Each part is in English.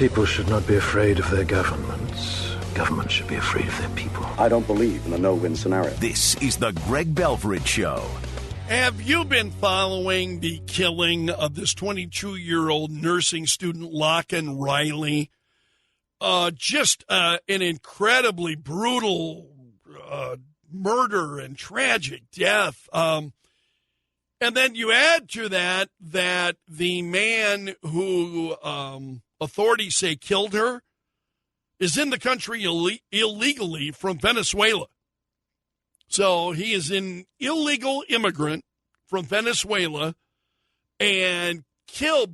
People should not be afraid of their governments. Governments should be afraid of their people. I don't believe in a no-win scenario. This is the Greg Belfrage Show. Have you been following the killing of this 22-year-old nursing student, Laken Riley? Just an incredibly brutal murder and tragic death. And then you add to that the man who authorities say killed her is in the country illegally from Venezuela. So he is an illegal immigrant from Venezuela and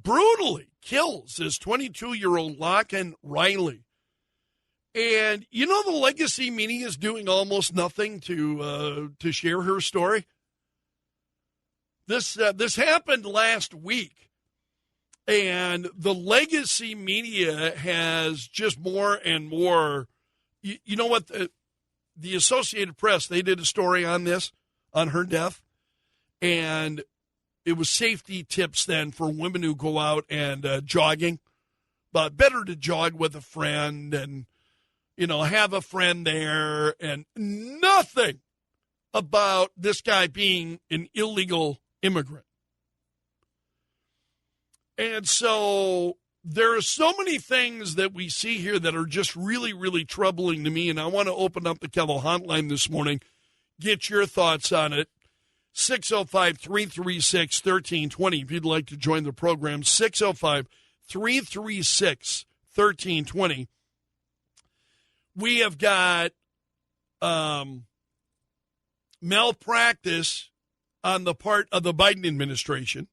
brutally kills this 22-year-old Laken Riley. And you know the legacy media is doing almost nothing to share her story. This happened last week, and the legacy media has just more and more. You know what? The Associated Press, they did a story on this, on her death, and it was safety tips then for women who go out and jogging. But better to jog with a friend and, have a friend there, and nothing about this guy being an illegal immigrant. And so there are so many things that we see here that are just really, really troubling to me, and I want to open up the Kettle hotline this morning, get your thoughts on it. 605-336-1320 if you'd like to join the program. 605-336-1320. We have got malpractice on the part of the Biden administration.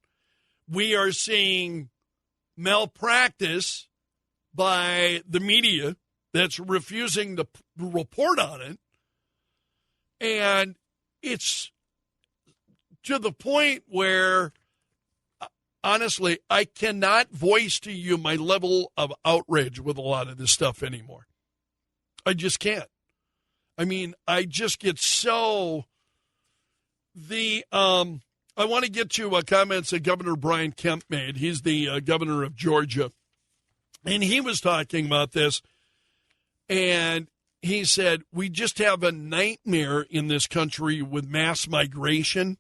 We are seeing malpractice by the media that's refusing to report on it. And it's to the point where, honestly, I cannot voice to you my level of outrage with a lot of this stuff anymore. I just can't. I mean, I just get so... I want to get to comments that Governor Brian Kemp made. He's the governor of Georgia. And he was talking about this. And he said, we just have a nightmare in this country with mass migration.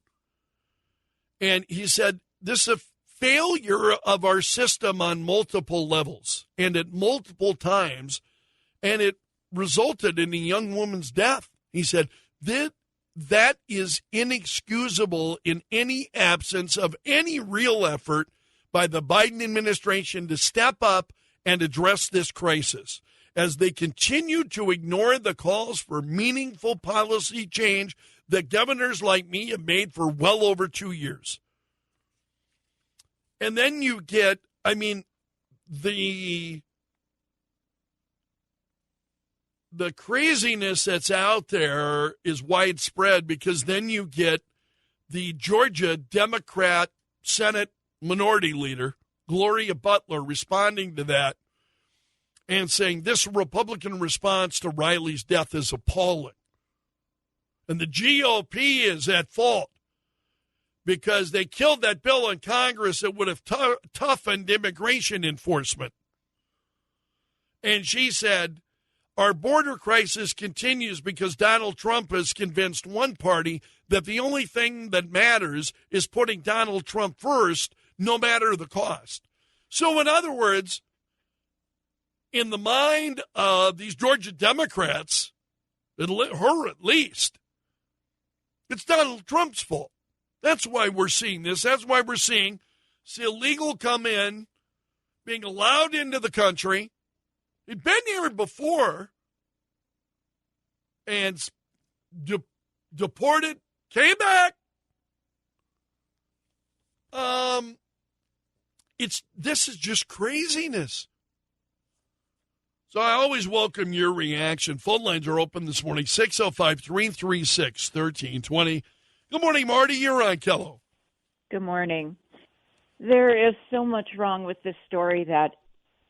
And he said, this is a failure of our system on multiple levels and at multiple times. And it resulted in a young woman's death. He said, that is inexcusable in any absence of any real effort by the Biden administration to step up and address this crisis. As they continue to ignore the calls for meaningful policy change that governors like me have made for well over 2 years. And then you get, the craziness that's out there is widespread, because then you get the Georgia Democrat Senate Minority Leader, Gloria Butler, responding to that and saying this Republican response to Riley's death is appalling. And the GOP is at fault because they killed that bill in Congress that would have toughened immigration enforcement. And she said, our border crisis continues because Donald Trump has convinced one party that the only thing that matters is putting Donald Trump first, no matter the cost. So, in other words, in the mind of these Georgia Democrats, her at least, it's Donald Trump's fault. That's why we're seeing this. That's why we're seeing illegal come in, being allowed into the country. He'd been here before and deported, came back. This is just craziness. So I always welcome your reaction. Phone lines are open this morning, 605-336-1320. Good morning, Marty. You're on Kello. Good morning. There is so much wrong with this story that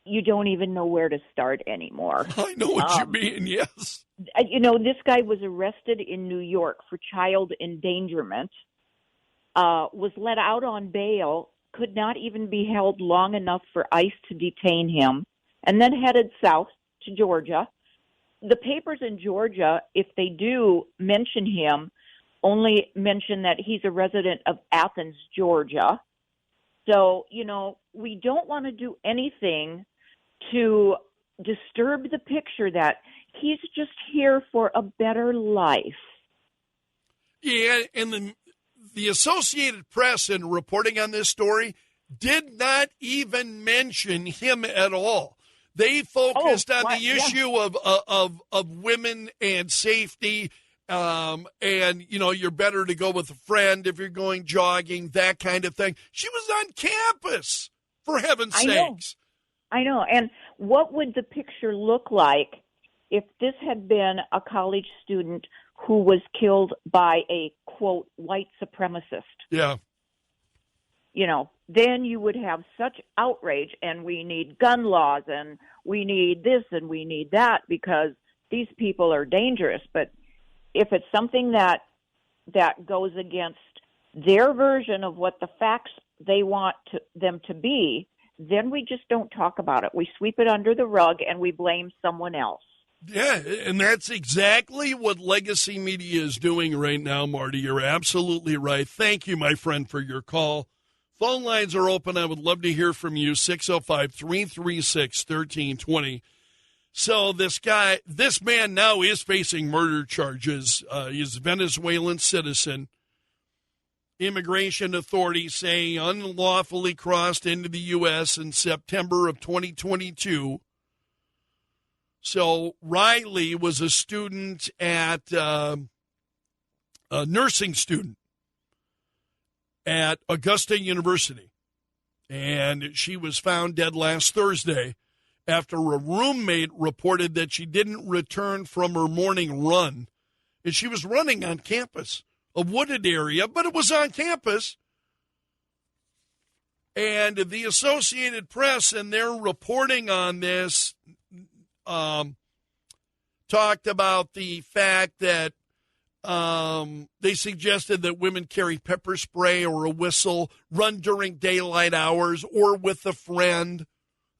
you don't even know where to start anymore. I know what you mean, yes. This guy was arrested in New York for child endangerment, was let out on bail, could not even be held long enough for ICE to detain him, and then headed south to Georgia. The papers in Georgia, if they do mention him, only mention that he's a resident of Athens, Georgia. So, we don't want to do anything to disturb the picture that he's just here for a better life. Yeah, and the Associated Press, in reporting on this story, did not even mention him at all. They focused on the issue of women and safety, and you're better to go with a friend if you're going jogging, that kind of thing. She was on campus, for heaven's sakes. I know. And what would the picture look like if this had been a college student who was killed by a, quote, white supremacist? Yeah. Then you would have such outrage, and we need gun laws, and we need this, and we need that, because these people are dangerous. But if it's something that goes against their version of what the facts they want them to be, then we just don't talk about it. We sweep it under the rug, and we blame someone else. Yeah, and that's exactly what legacy media is doing right now, Marty. You're absolutely right. Thank you, my friend, for your call. Phone lines are open. I would love to hear from you, 605-336-1320. So this man now is facing murder charges. He's a Venezuelan citizen. Immigration authorities say unlawfully crossed into the U.S. in September of 2022. So Riley was a student at a nursing student at Augusta University, and she was found dead last Thursday after a roommate reported that she didn't return from her morning run, and she was running on campus, a wooded area, but it was on campus. And the Associated Press, and their reporting on this, talked about the fact that they suggested that women carry pepper spray or a whistle, run during daylight hours, or with a friend.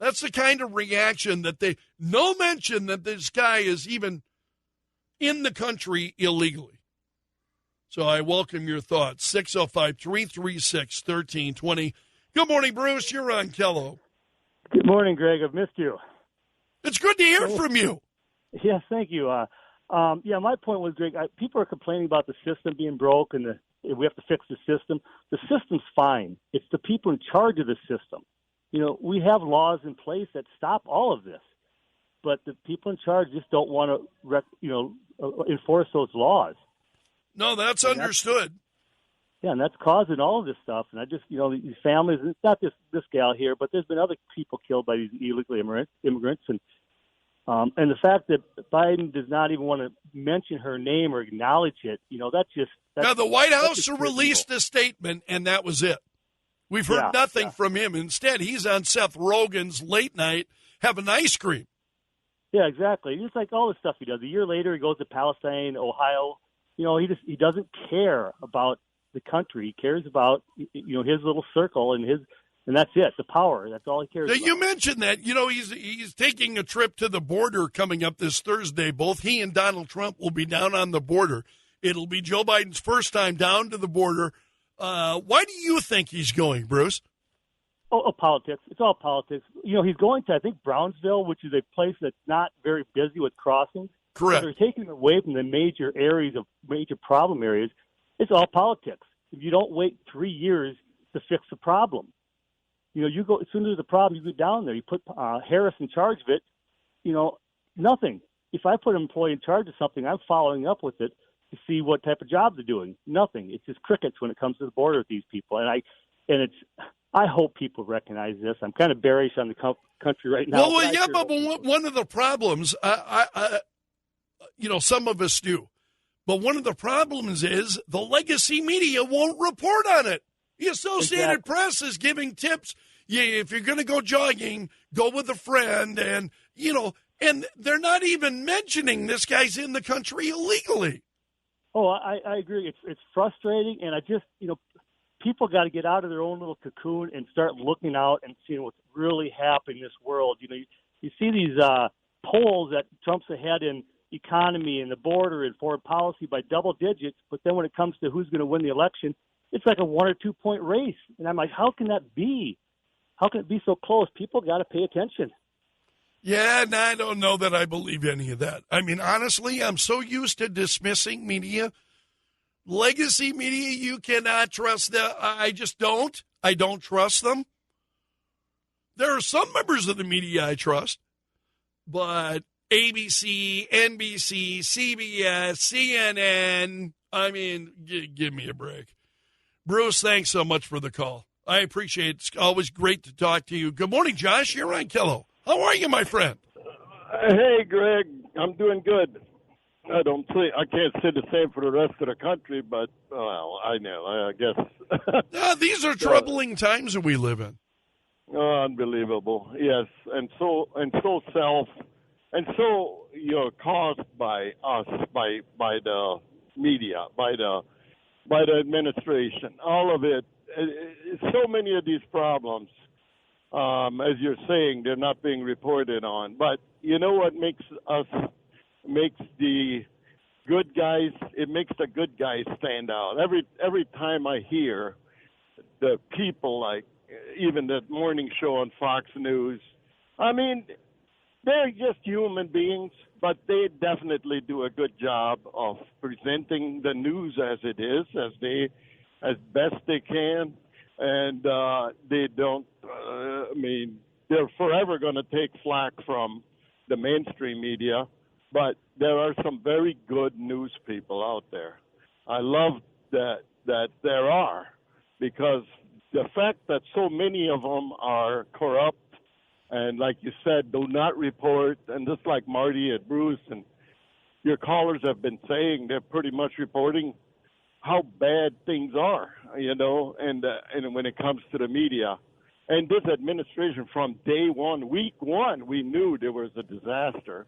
That's the kind of reaction that no mention that this guy is even in the country illegally. So I welcome your thoughts. 605-336-1320. Good morning, Bruce. You're on Kello. Good morning, Greg. I've missed you. It's good to hear from you. Yes, thank you. My point was, Greg, people are complaining about the system being broke and we have to fix the system. The system's fine. It's the people in charge of the system. We have laws in place that stop all of this, but the people in charge just don't want to, enforce those laws. No, that's understood. And that's causing all of this stuff. And I just, these families, it's not this gal here, but there's been other people killed by these illegal immigrants. And the fact that Biden does not even want to mention her name or acknowledge it, that's now, the White House released a statement, and that was it. We've heard nothing from him. Instead, he's on Seth Rogen's late night having ice cream. Yeah, exactly. Just like all the stuff he does. A year later, he goes to Palestine, Ohio. He doesn't care about the country. He cares about his little circle and that's it. The power. That's all he cares about. You mentioned that. He's taking a trip to the border coming up this Thursday. Both he and Donald Trump will be down on the border. It'll be Joe Biden's first time down to the border. Why do you think he's going, Bruce? Politics. It's all politics. He's going to, I think, Brownsville, which is a place that's not very busy with crossings. Correct. So they're taking him away from the major problem areas. It's all politics. If you don't wait 3 years to fix the problem, you go as soon as there's a problem, you go down there. You put Harris in charge of it. Nothing. If I put an employee in charge of something, I'm following up with it to see what type of job they're doing. Nothing. It's just crickets when it comes to the border with these people. I hope people recognize this. I'm kind of bearish on the country right now. But one of the problems, some of us do. But one of the problems is the legacy media won't report on it. The Associated Press is giving tips. Yeah, if you're going to go jogging, go with a friend. And, and they're not even mentioning this guy's in the country illegally. Oh, I agree. It's frustrating. And I just, people got to get out of their own little cocoon and start looking out and seeing what's really happening in this world. You see these polls that Trump's ahead in economy and the border and foreign policy by double digits, but then when it comes to who's going to win the election, it's like a 1 or 2 point race. And I'm like, how can that be? How can it be so close? People got to pay attention. Yeah, and I don't know that I believe any of that. I mean, honestly, I'm so used to dismissing media. Legacy media, you cannot trust them. I just don't. I don't trust them. There are some members of the media I trust, but ABC, NBC, CBS, CNN, I mean, give me a break. Bruce, thanks so much for the call. I appreciate it. It's always great to talk to you. Good morning, Josh. You're on Kello. How are you, my friend? Hey, Greg. I'm doing good. I can't say the same for the rest of the country, but, well, I know. I guess. These are troubling times that we live in. Oh, unbelievable. Yes. And so caused by us, by the media, by the administration, all of it. So many of these problems, as you're saying, they're not being reported on. But you know what makes the good guys? It makes the good guys stand out. Every time I hear the people, like even that morning show on Fox News, I mean, they're just human beings, but they definitely do a good job of presenting the news as it is, as best they can, and they don't. They're forever going to take flack from the mainstream media, but there are some very good news people out there. I love that there are, because the fact that so many of them are corrupt and, like you said, do not report, and just like Marty and Bruce and your callers have been saying, they're pretty much reporting how bad things are, and when it comes to the media. And this administration, from day one, week one, we knew there was a disaster,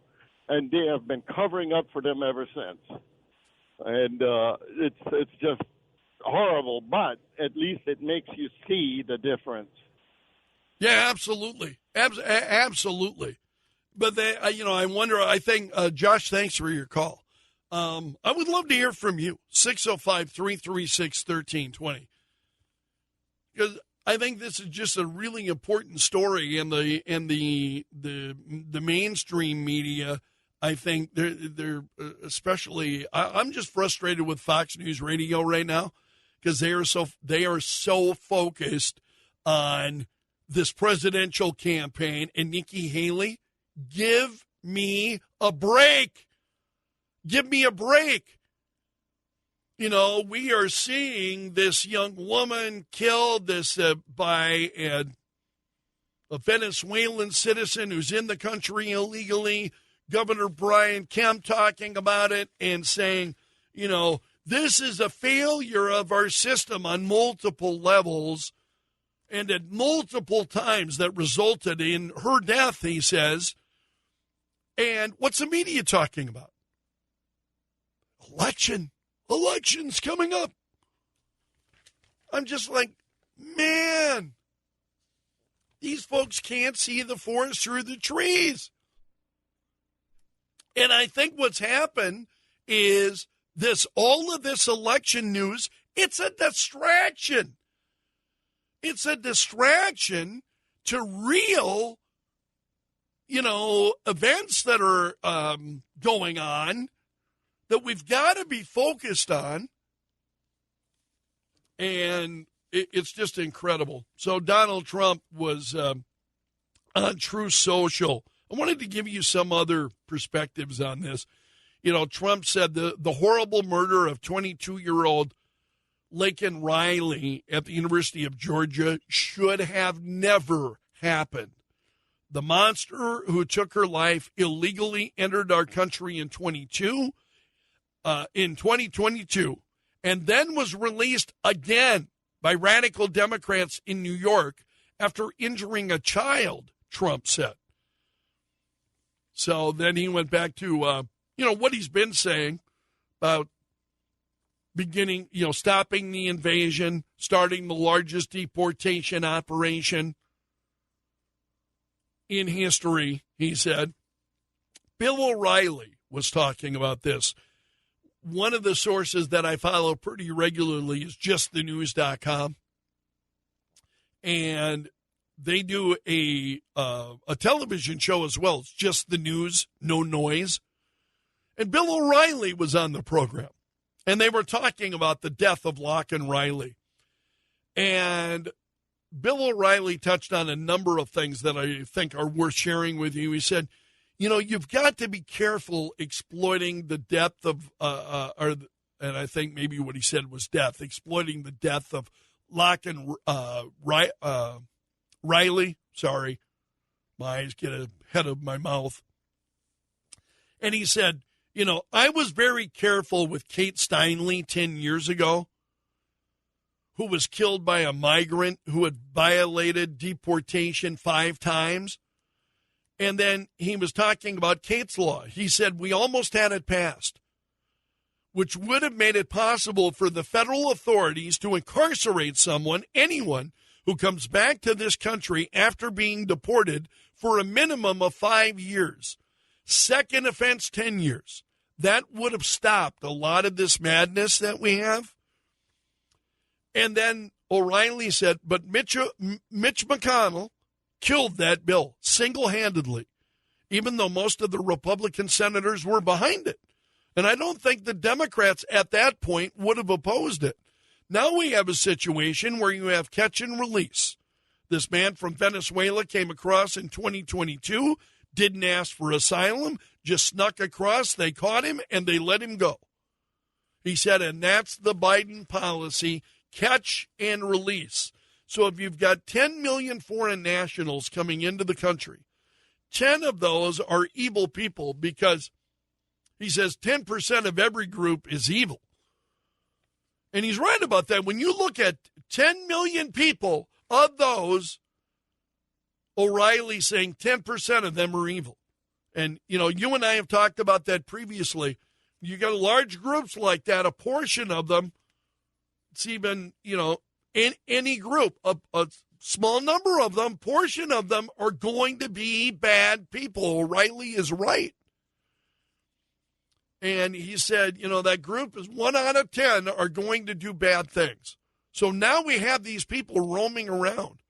and they have been covering up for them ever since. And it's just horrible, but at least it makes you see the difference. Yeah, absolutely. Absolutely. But, I wonder, I think, Josh, thanks for your call. I would love to hear from you, 605-336-1320. Because I think this is just a really important story, and the mainstream media, I think they're especially, I'm just frustrated with Fox News Radio right now, because they are so focused on this presidential campaign and Nikki Haley. Give me a break. Give me a break. We are seeing this young woman killed by a Venezuelan citizen who's in the country illegally. Governor Brian Kemp talking about it and saying, this is a failure of our system on multiple levels and at multiple times that resulted in her death, he says. And what's the media talking about? Elections coming up. I'm just like, man, these folks can't see the forest through the trees. And I think what's happened is all of this election news, it's a distraction. It's a distraction to real, events that are going on that we've got to be focused on. And it's just incredible. So Donald Trump was on Truth Social. I wanted to give you some other perspectives on this. Trump said the horrible murder of 22-year-old Laken Riley at the University of Georgia should have never happened. The monster who took her life illegally entered our country in 2022, and then was released again by radical Democrats in New York after injuring a child, Trump said. So then he went back to, what he's been saying about stopping the invasion, starting the largest deportation operation in history, he said, Bill O'Reilly was talking about this. One of the sources that I follow pretty regularly is justthenews.com. And they do a television show as well. It's Just the News, No Noise. And Bill O'Reilly was on the program. And they were talking about the death of Laken Riley. And Bill O'Reilly touched on a number of things that I think are worth sharing with you. He said, you know, you've got to be careful exploiting the death of, and I think maybe what he said was death, exploiting the death of Laken Riley. Sorry, my eyes get ahead of my mouth. And he said, you know, I was very careful with Kate Steinle 10 years ago, who was killed by a migrant who had violated deportation 5 times. And then he was talking about Kate's Law. He said, we almost had it passed, which would have made it possible for the federal authorities to incarcerate someone, anyone, who comes back to this country after being deported for a minimum of 5 years. Second offense, 10 years. That would have stopped a lot of this madness that we have. And then O'Reilly said, but Mitch McConnell killed that bill single-handedly, even though most of the Republican senators were behind it. And I don't think the Democrats at that point would have opposed it. Now we have a situation where you have catch and release. This man from Venezuela came across in 2022, didn't ask for asylum, just snuck across, they caught him, and they let him go. He said, and that's the Biden policy, catch and release. So if you've got 10 million foreign nationals coming into the country, 10 of those are evil people because he says 10% of every group is evil. And he's right about that. When you look at 10 million people, of those, O'Reilly's saying 10% of them are evil. And, you know, you and I have talked about that previously. You got large groups like that, a portion of them, it's even, you know, in any group, a small number of them, portion of them are going to be bad people. O'Reilly is right. And he said, you know, that group is 1 out of 10 are going to do bad things. So now we have these people roaming around.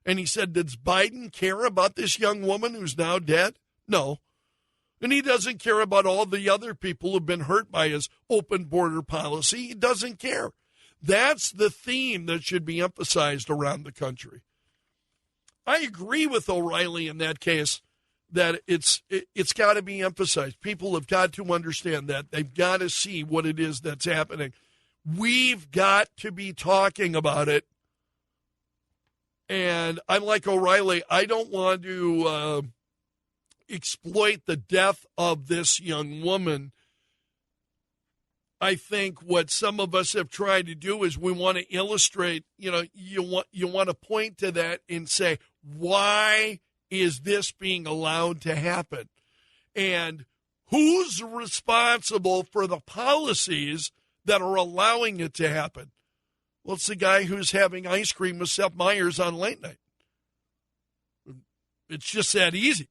And he said, does Biden care about this young woman who's now dead? No. And he doesn't care about all the other people who've been hurt by his open border policy. He doesn't care. That's the theme that should be emphasized around the country. I agree with O'Reilly in that case that it's got to be emphasized. People have got to understand that. They've got to see what it is that's happening. We've got to be talking about it. And I'm like O'Reilly. I don't want to exploit the death of this young woman. I think what some of us have tried to do is we want to illustrate, you know, you want to point to that and say, why is this being allowed to happen? And who's responsible for the policies that are allowing it to happen? Well, it's the guy who's having ice cream with Seth Meyers on late night. It's just that easy.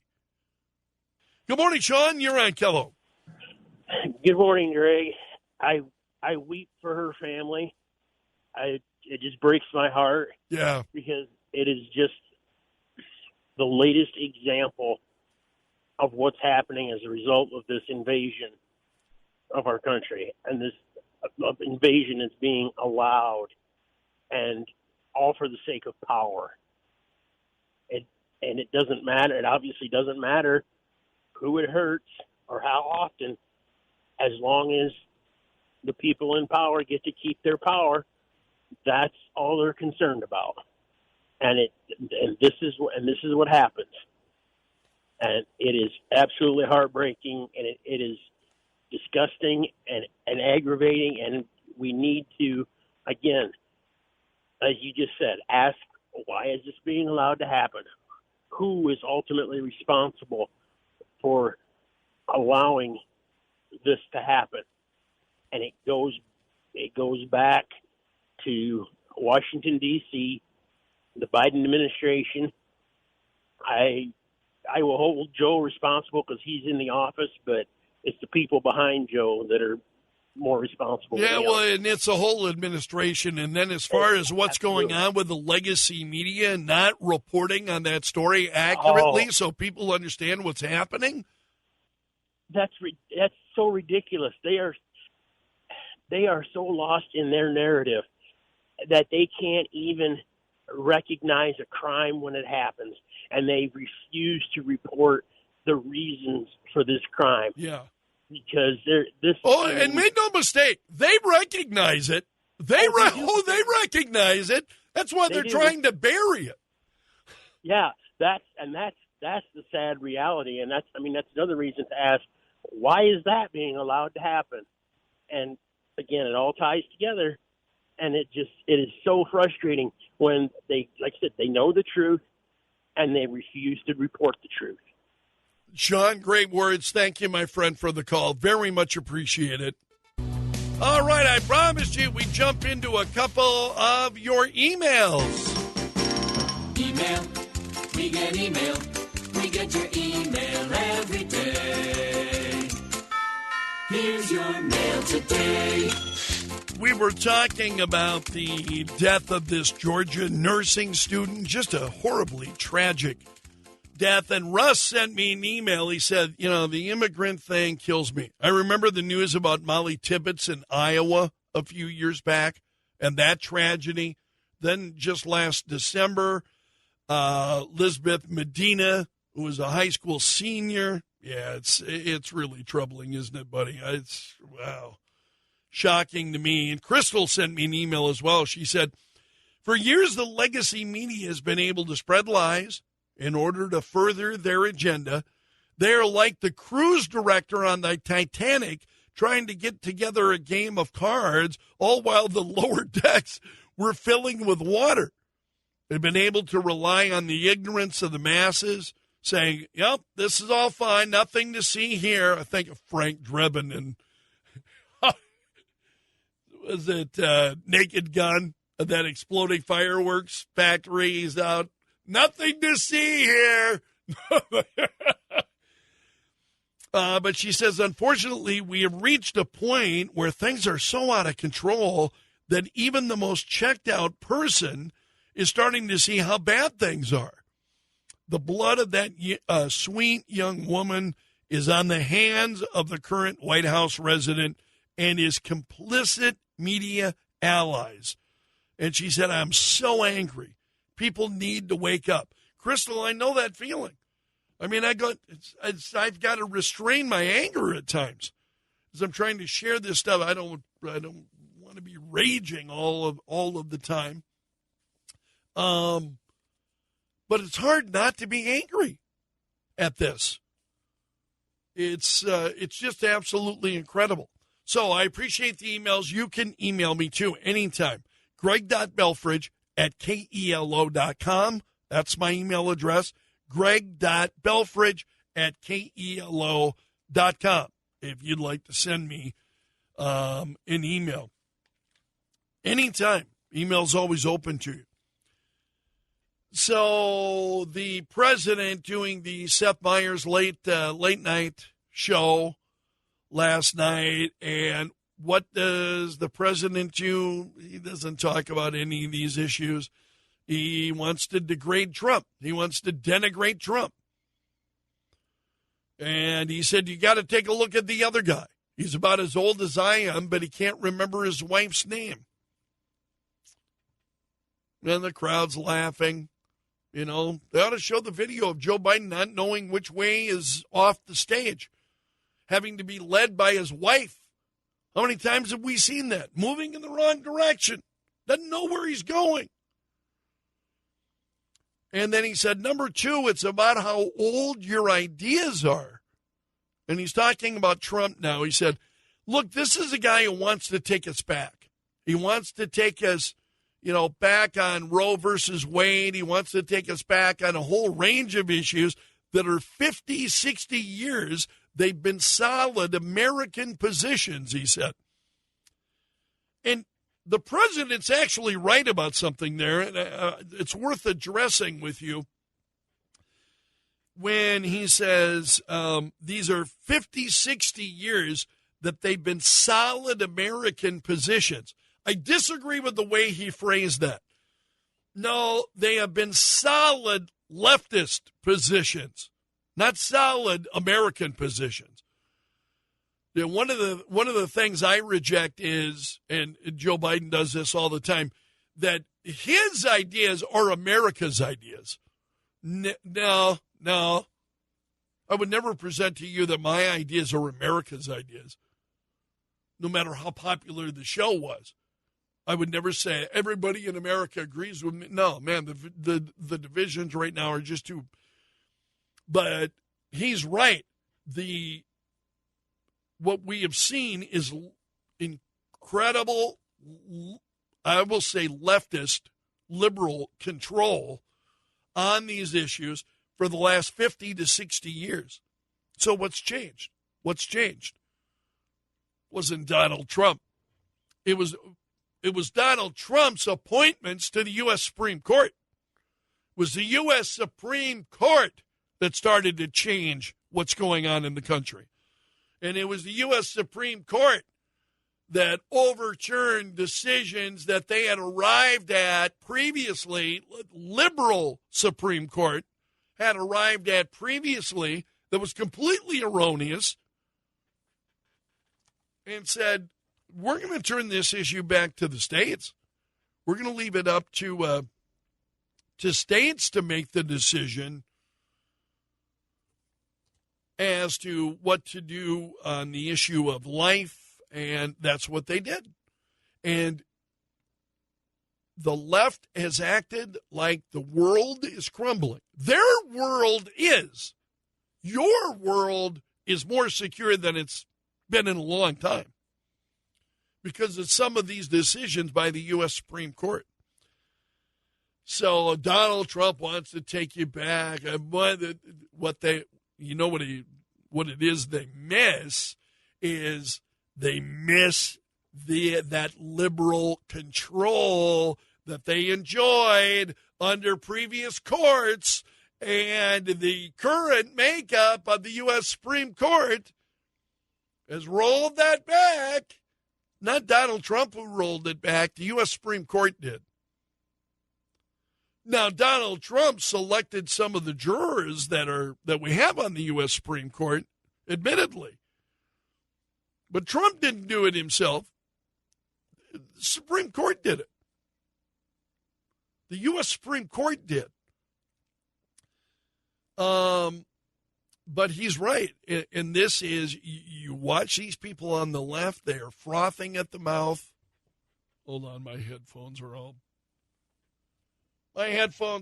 Good morning, Sean. You're on Kello. Good morning, Greg. I weep for her family. It just breaks my heart. Yeah. Because it is just the latest example of what's happening as a result of this invasion of our country. And this invasion is being allowed, and all for the sake of power. And it doesn't matter. It obviously doesn't matter who it hurts or how often, as long as the people in power get to keep their power. That's all they're concerned about. And this is what happens. And it is absolutely heartbreaking, and it is disgusting and aggravating. And we need to, again, as you just said, ask, why is this being allowed to happen? Who is ultimately responsible for allowing this to happen? And it goes back to Washington, D.C., the Biden administration. I I will hold Joe responsible because he's in the office, but it's the people behind Joe that are more responsible. Yeah, well, and it's a whole administration. And then as far as what's going on with the legacy media not reporting on that story accurately so people understand what's happening. That's so ridiculous. They are so lost in their narrative that they can't even recognize a crime when it happens, and they refuse to report the reasons for this crime. Yeah. Because this. Oh, and make no mistake, they recognize it. They recognize it. That's why they're trying to bury it. Yeah, that's the sad reality, and that's another reason to ask, why is that being allowed to happen? And again, it all ties together, and it is so frustrating when they, like I said, they know the truth and they refuse to report the truth. Sean, great words. Thank you, my friend, for the call. Very much appreciate it. All right, I promised you we'd jump into a couple of your emails. Email. We get email. We get your email every day. Here's your mail today. We were talking about the death of this Georgia nursing student, just a horribly tragic death. And Russ sent me an email. He said, the immigrant thing kills me. I remember the news about Molly Tibbetts in Iowa a few years back and that tragedy. Then just last December, Elizabeth Medina, who was a high school senior. Yeah, it's really troubling, isn't it, buddy? It's, wow, shocking to me. And Crystal sent me an email as well. She said, for years, the legacy media has been able to spread lies in order to further their agenda. They're like the cruise director on the Titanic trying to get together a game of cards, all while the lower decks were filling with water. They've been able to rely on the ignorance of the masses, saying, yep, this is all fine, nothing to see here. I think of Frank Drebin and was it Naked Gun, that exploding fireworks factory. He's out. Nothing to see here. But she says, unfortunately, we have reached a point where things are so out of control that even the most checked out person is starting to see how bad things are. The blood of that sweet young woman is on the hands of the current White House resident and his complicit media allies. And she said, I'm so angry. People need to wake up. Crystal, I know that feeling. I mean, I've got to restrain my anger at times as I'm trying to share this stuff. I don't want to be raging all of the time. But it's hard not to be angry at this. It's just absolutely incredible. So I appreciate the emails. You can email me too anytime. Greg.Belfridge@KELO.com. That's my email address. Greg.Belfridge@KELO.com if you'd like to send me an email. Anytime. Email's always open to you. So the president doing the Seth Meyers late night show last night, and what does the president do? He doesn't talk about any of these issues. He wants to degrade Trump. He wants to denigrate Trump. And he said, you got to take a look at the other guy. He's about as old as I am, but he can't remember his wife's name. And the crowd's laughing. You know, they ought to show the video of Joe Biden not knowing which way is off the stage, having to be led by his wife. How many times have we seen that? Moving in the wrong direction. Doesn't know where he's going. And then he said, number two, it's about how old your ideas are. And he's talking about Trump now. He said, look, this is a guy who wants to take us back. He wants to take us, back on Roe versus Wade. He wants to take us back on a whole range of issues that are 50, 60 years. They've been solid American positions, he said. And the president's actually right about something there, and it's worth addressing with you. when he says these are 50, 60 years that they've been solid American positions. I disagree with the way he phrased that. No, they have been solid leftist positions, not solid American positions. You know, one of the things I reject is, and Joe Biden does this all the time, that his ideas are America's ideas. No. I would never present to you that my ideas are America's ideas, no matter how popular the show was. I would never say everybody in America agrees with me. No, man, the divisions right now are just too. But he's right. What we have seen is incredible, I will say leftist, liberal control on these issues for the last 50 to 60 years. So what's changed? What's changed? Wasn't Donald Trump. It was Donald Trump's appointments to the U.S. Supreme Court. It was the U.S. Supreme Court that started to change what's going on in the country. And it was the U.S. Supreme Court that overturned decisions that they had arrived at previously, liberal Supreme Court had arrived at previously, that was completely erroneous, and said, we're going to turn this issue back to the states. We're going to leave it up to states to make the decision as to what to do on the issue of life, and that's what they did. And the left has acted like the world is crumbling. Their world is. Your world is more secure than it's been in a long time because of some of these decisions by the U.S. Supreme Court. So Donald Trump wants to take you back. What it is they miss is they miss that liberal control that they enjoyed under previous courts, and the current makeup of the U.S. Supreme Court has rolled that back. Not Donald Trump who rolled it back. The U.S. Supreme Court did. Now, Donald Trump selected some of the jurors that we have on the U.S. Supreme Court, admittedly. But Trump didn't do it himself. The Supreme Court did it. The U.S. Supreme Court did. But he's right. And this is, you watch these people on the left, they are frothing at the mouth. Hold on, my headphones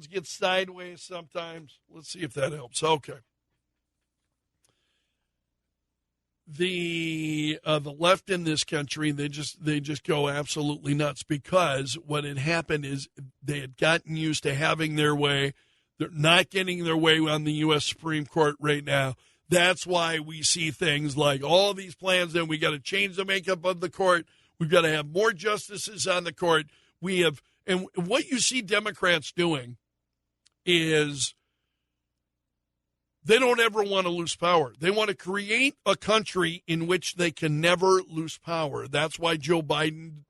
get sideways sometimes. Let's see if that helps. Okay. The left in this country, they just go absolutely nuts because what had happened is they had gotten used to having their way. They're not getting their way on the U.S. Supreme Court right now. That's why we see things like all these plans, and we got to change the makeup of the court. We've got to have more justices on the court. And what you see Democrats doing is they don't ever want to lose power. They want to create a country in which they can never lose power. That's why Joe Biden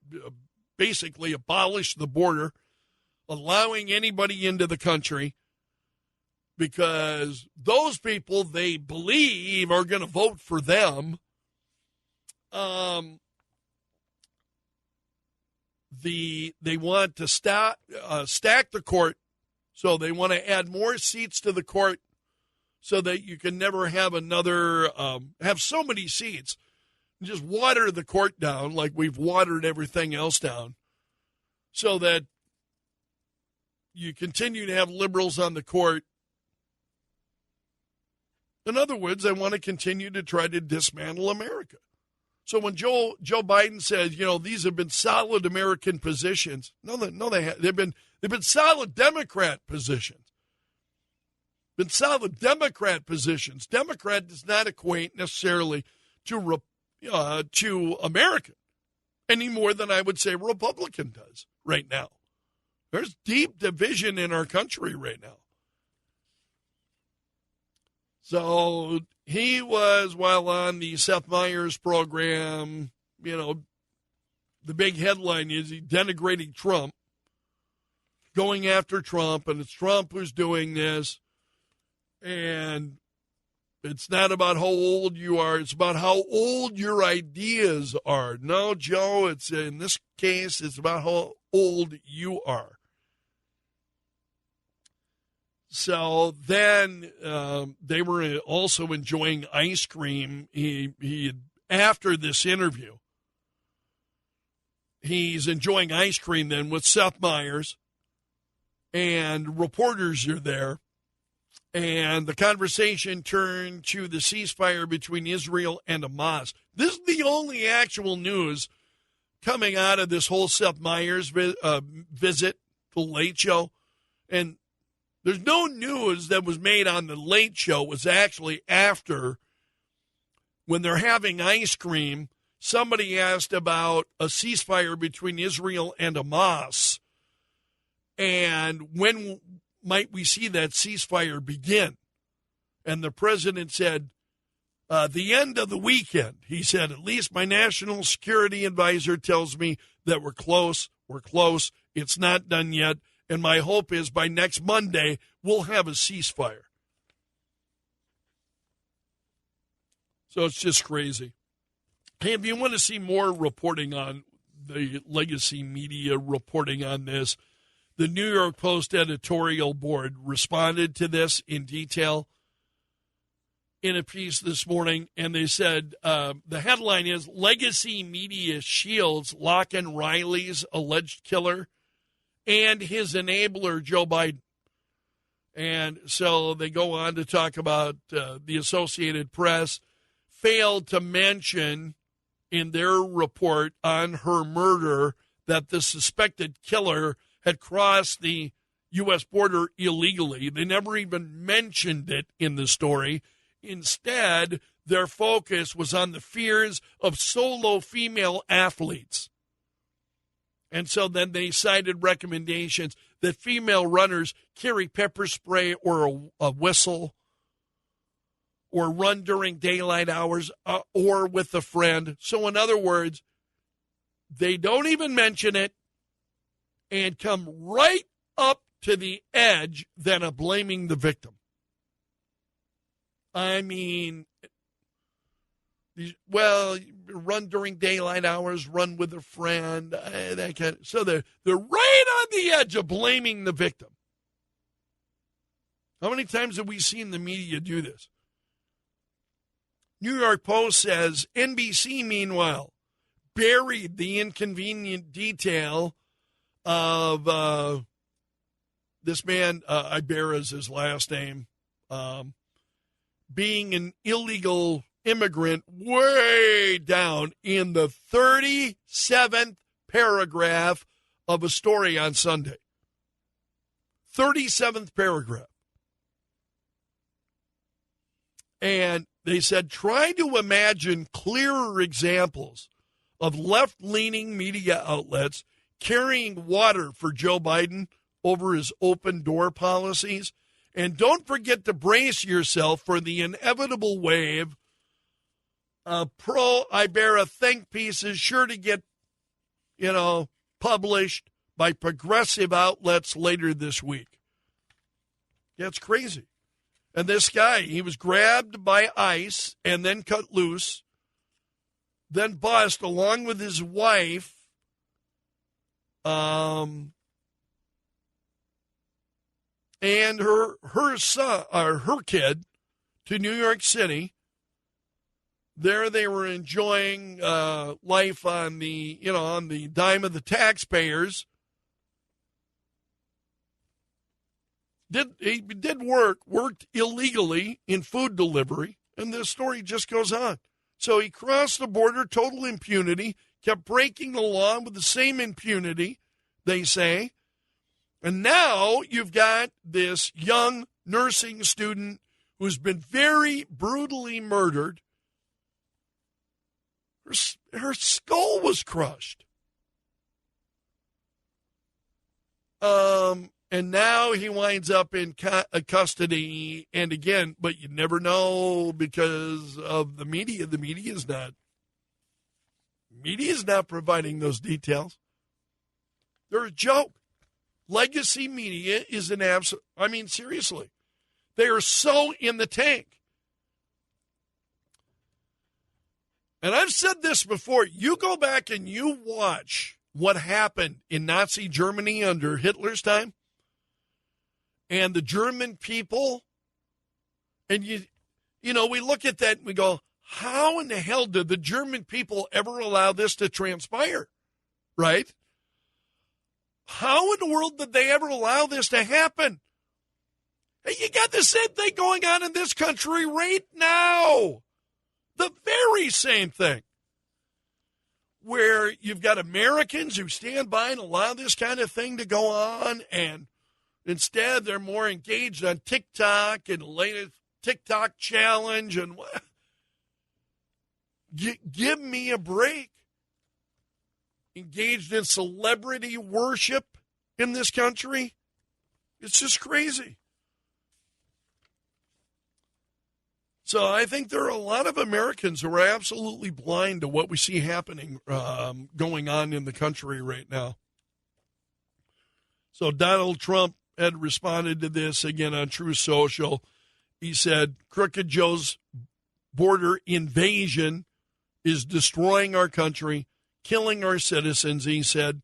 basically abolished the border, allowing anybody into the country, because those people they believe are going to vote for them. They want to stack the court, so they want to add more seats to the court so that you can never have have so many seats. Just water the court down like we've watered everything else down so that you continue to have liberals on the court. In other words, they want to continue to try to dismantle America. So when Joe Biden says, these have been solid American positions, they've been solid Democrat positions. Been solid Democrat positions. Democrat does not equate necessarily to American any more than I would say Republican does right now. There's deep division in our country right now. So he was, while on the Seth Meyers program, the big headline is he denigrating Trump, going after Trump, and it's Trump who's doing this. And it's not about how old you are. It's about how old your ideas are. No, Joe, in this case, it's about how old you are. So then they were also enjoying ice cream. He after this interview, he's enjoying ice cream then with Seth Meyers, and reporters are there. And the conversation turned to the ceasefire between Israel and Hamas. This is the only actual news coming out of this whole Seth Meyers visit to the Late Show. And there's no news that was made on the Late Show. It was actually after, when they're having ice cream, somebody asked about a ceasefire between Israel and Hamas. And when might we see that ceasefire begin? And the president said, the end of the weekend. He said, at least my national security advisor tells me that we're close. It's not done yet. And my hope is by next Monday, we'll have a ceasefire. So it's just crazy. Hey, if you want to see more reporting on the legacy media reporting on this, the New York Post editorial board responded to this in detail in a piece this morning, and they said the headline is Legacy Media Shields Laken Riley's alleged killer and his enabler, Joe Biden. And so they go on to talk about the Associated Press failed to mention in their report on her murder that the suspected killer had crossed the U.S. border illegally. They never even mentioned it in the story. Instead, their focus was on the fears of solo female athletes. And so then they cited recommendations that female runners carry pepper spray or a whistle, or run during daylight hours, or with a friend. So in other words, they don't even mention it and come right up to the edge then of blaming the victim. I mean, well, run during daylight hours, run with a friend, that kind of, so they're right on the edge of blaming the victim. How many times have we seen the media do this? New York Post says NBC, meanwhile, buried the inconvenient detail of this man, Ibarra is his last name, being an illegal immigrant way down in the 37th paragraph of a story on Sunday. 37th paragraph. And they said, try to imagine clearer examples of left-leaning media outlets carrying water for Joe Biden over his open door policies. And don't forget to brace yourself for the inevitable wave of pro-Ibarra think pieces sure to get, published by progressive outlets later this week. Yeah, it's crazy. And this guy, he was grabbed by ICE and then cut loose, then bussed along with his wife, and her son, or her kid, to New York City. There they were enjoying life on the dime of the taxpayers. He worked illegally in food delivery, and the story just goes on. So he crossed the border, total impunity, kept breaking the law with the same impunity, they say. And now you've got this young nursing student who's been very brutally murdered. Her skull was crushed. And now he winds up in custody. And again, but you never know because of the media. The media is not providing those details. They're a joke. Legacy media is an absolute, I mean, seriously. They are so in the tank. And I've said this before. You go back and you watch what happened in Nazi Germany under Hitler's time. And the German people, and you know, we look at that and we go, how in the hell did the German people ever allow this to transpire? Right? How in the world did they ever allow this to happen? Hey, you got the same thing going on in this country right now. The very same thing. Where you've got Americans who stand by and allow this kind of thing to go on, and instead they're more engaged on TikTok and the latest TikTok challenge. And give me a break. Engaged in celebrity worship in this country. It's just crazy. So I think there are a lot of Americans who are absolutely blind to what we see happening, going on in the country right now. So Donald Trump had responded to this again on Truth Social. He said, Crooked Joe's border invasion is destroying our country, killing our citizens. He said,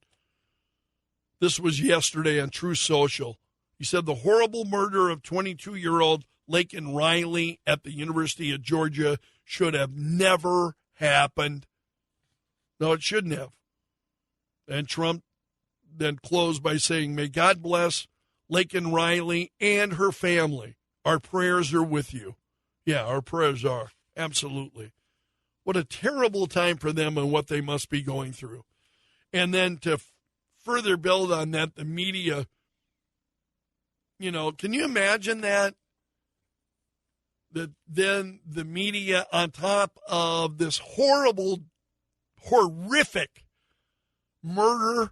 this was yesterday on Truth Social. He said, the horrible murder of 22-year-old Laken Riley at the University of Georgia should have never happened. No, it shouldn't have. And Trump then closed by saying, may God bless Laken Riley and her family. Our prayers are with you. Yeah, our prayers are. Absolutely. What a terrible time for them and what they must be going through. And then to further build on that, the media, you know, can you imagine that? That then the media, on top of this horrible, horrific murder,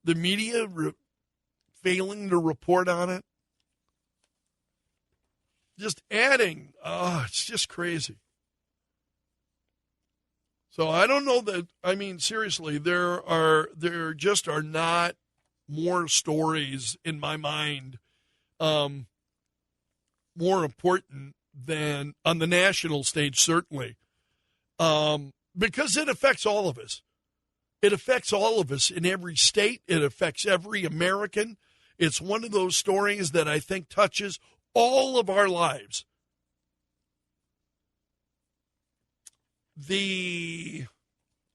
the media failing to report on it, just adding, it's just crazy. So I don't know that, I mean, seriously, there just are not more stories in my mind more important than on the national stage, certainly, because it affects all of us. It affects all of us in every state. It affects every American. It's one of those stories that I think touches all of our lives. I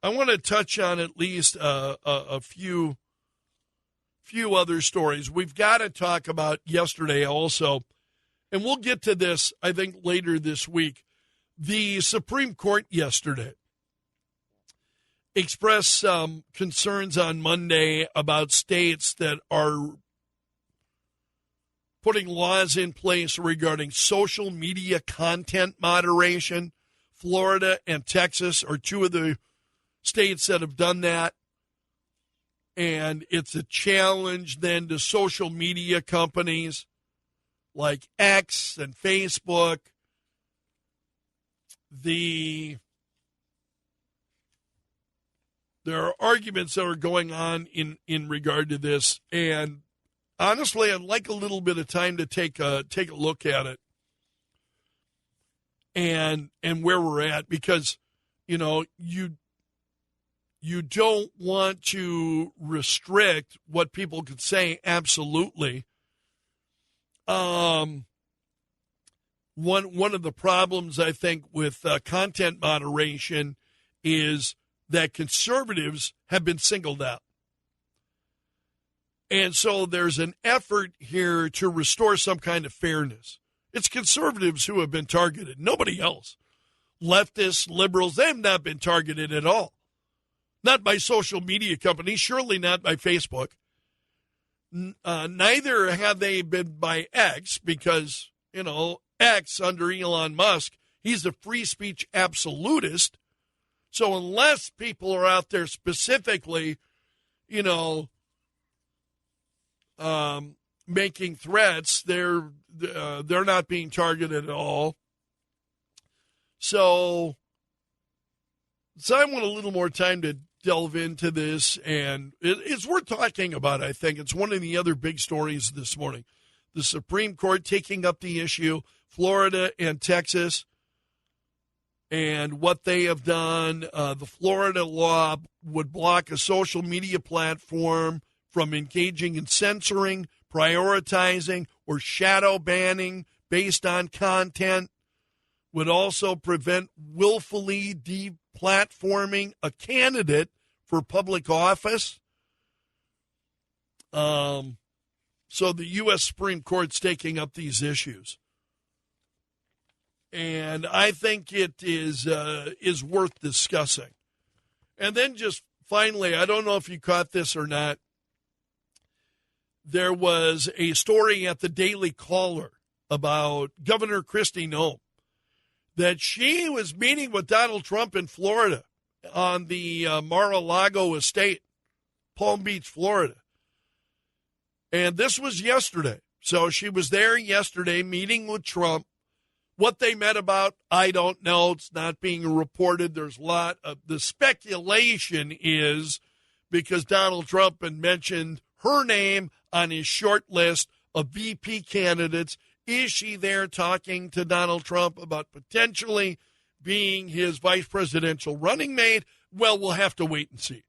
want to touch on at least a few other stories. We've got to talk about yesterday also. And we'll get to this, I think, later this week. The Supreme Court yesterday expressed some concerns on Monday about states that are putting laws in place regarding social media content moderation. Florida and Texas are two of the states that have done that. And it's a challenge then to social media companies like X and Facebook. There are arguments that are going on in regard to this, and honestly, I'd like a little bit of time to take a look at it and where we're at, because you know you don't want to restrict what people could say. Absolutely. One of the problems, I think, with content moderation is that conservatives have been singled out. And so there's an effort here to restore some kind of fairness. It's conservatives who have been targeted, nobody else. Leftists, liberals, they have not been targeted at all. Not by social media companies, surely not by Facebook. Neither have they been by X, because, you know, X under Elon Musk, he's a free speech absolutist. So unless people are out there specifically, you know, making threats. They're not being targeted at all. So I want a little more time to delve into this, and it's worth talking about, I think. It's one of the other big stories this morning. The Supreme Court taking up the issue, Florida and Texas, and what they have done. The Florida law would block a social media platform from engaging in censoring, prioritizing, or shadow banning based on content. Would also prevent willfully deplatforming a candidate for public office. So the U.S. Supreme Court's taking up these issues. And I think it is worth discussing. And then just finally, I don't know if you caught this or not, there was a story at the Daily Caller about Governor Kristi Noem, that she was meeting with Donald Trump in Florida on the Mar-a-Lago estate, Palm Beach, Florida. And this was yesterday. So she was there yesterday meeting with Trump. What they met about, I don't know. It's not being reported. There's a lot of the speculation is because Donald Trump had mentioned her name on his short list of VP candidates. Is she there talking to Donald Trump about potentially being his vice presidential running mate? Well, we'll have to wait and see.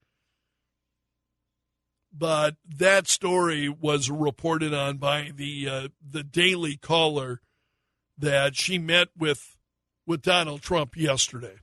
But that story was reported on by the Daily Caller that she met with Donald Trump yesterday.